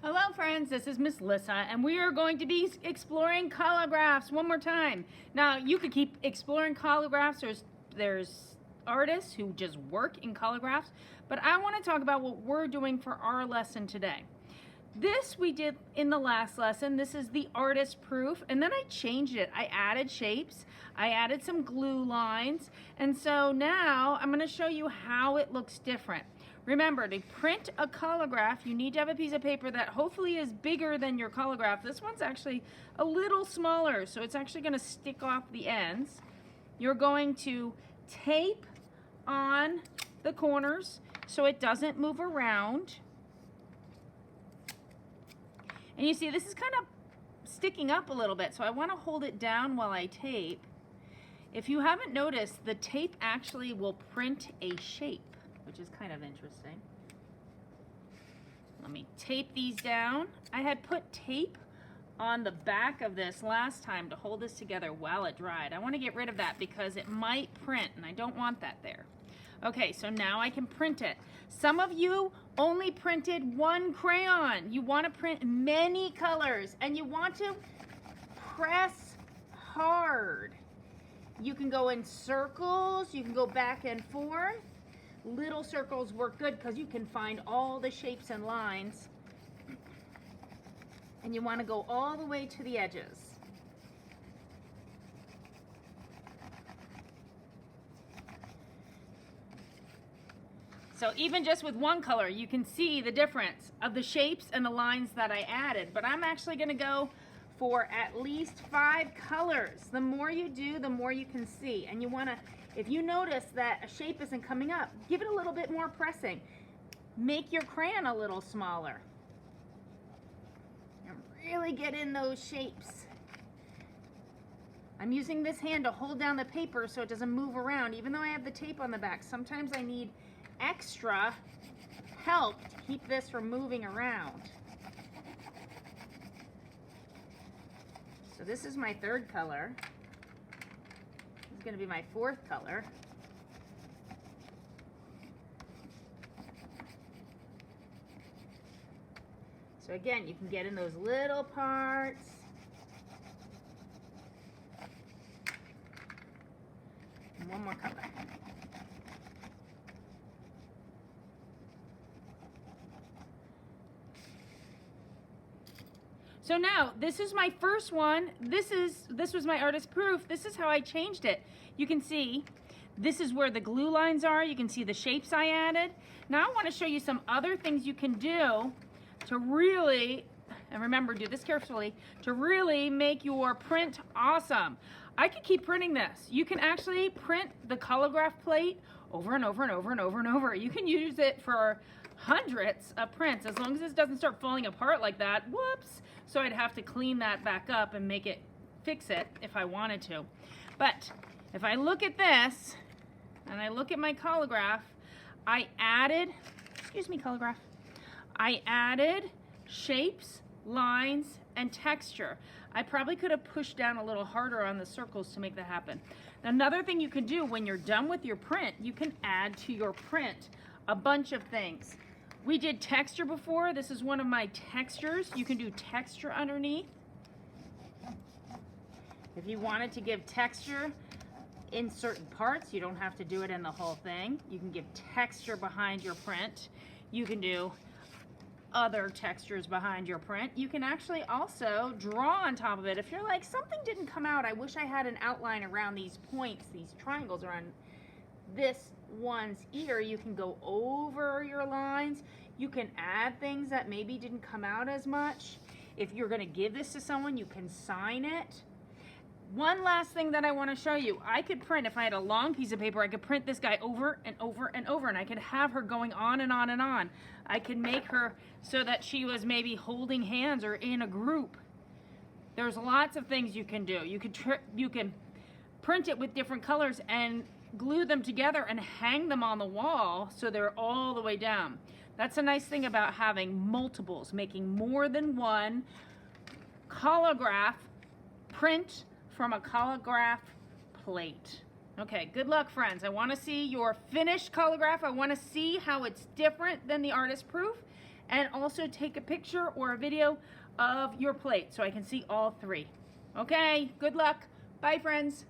Hello friends, this is Miss Lissa and we are going to be exploring collographs one more time. Now you could keep exploring collographs, there's artists who just work in collographs, but I want to talk about what we're doing for our lesson today. This we did in the last lesson. This is the artist proof, and then I changed it. I added shapes, I added some glue lines, and so now I'm going to show you how it looks different. Remember, to print a collograph, you need to have a piece of paper that hopefully is bigger than your collograph. This one's actually a little smaller, so it's actually going to stick off the ends. You're going to tape on the corners so it doesn't move around. And you see, this is kind of sticking up a little bit, so I want to hold it down while I tape. If you haven't noticed, the tape actually will print a shape, which is kind of interesting. Let me tape these down. I had put tape on the back of this last time to hold this together while it dried. I want to get rid of that because it might print, and I don't want that there. Okay, so now I can print it. Some of you only printed one crayon. You want to print many colors, and you want to press hard. You can go in circles, you can go back and forth. Little circles work good because you can find all the shapes and lines. And you want to go all the way to the edges. So even just with one color, you can see the difference of the shapes and the lines that I added. But I'm actually going to go for at least 5 colors. The more you do, the more you can see. And you want to, if you notice that a shape isn't coming up, give it a little bit more pressing. Make your crayon a little smaller. And really get in those shapes. I'm using this hand to hold down the paper so it doesn't move around, even though I have the tape on the back. Sometimes I need extra help to keep this from moving around. So this is my 3rd color. This is going to be my 4th color. So again, you can get in those little parts. And one more color. So now, this is my first one. This was my artist proof. This is how I changed it. You can see, this is where the glue lines are. You can see the shapes I added. Now I want to show you some other things you can do to really, and remember, do this carefully, to really make your print awesome. I could keep printing this. You can actually print the Collograph plate over and over and over and over and over. You can use it for hundreds of prints as long as this doesn't start falling apart like that. Whoops. So I'd have to clean that back up and fix it if I wanted to. But if I look at this and I look at my Collograph, I added, Collograph, I added shapes, lines, and texture. I probably could have pushed down a little harder on the circles to make that happen. Another thing you can do when you're done with your print, you can add to your print a bunch of things. We did texture before. This is one of my textures. You can do texture underneath. If you wanted to give texture in certain parts, you don't have to do it in the whole thing. You can give texture behind your print. You can do other textures behind your print. You can actually also draw on top of it. If you're like, something didn't come out, I wish I had an outline around these points, these triangles around this one's ear, you can go over your lines. You can add things that maybe didn't come out as much. If you're going to give this to someone, you can sign it. One last thing that I want to show you, I could print, if I had a long piece of paper, I could print this guy over and over and over, and I could have her going on and on and on. I could make her so that she was maybe holding hands or in a group. There's lots of things you can do. You can print it with different colors and glue them together and hang them on the wall so they're all the way down. That's a nice thing about having multiples, making more than one collograph print from a collograph plate. Okay, good luck, friends. I want to see your finished collograph. I want to see how it's different than the artist proof, And also take a picture or a video of your plate so I can see all three. Okay, good luck. Bye, friends.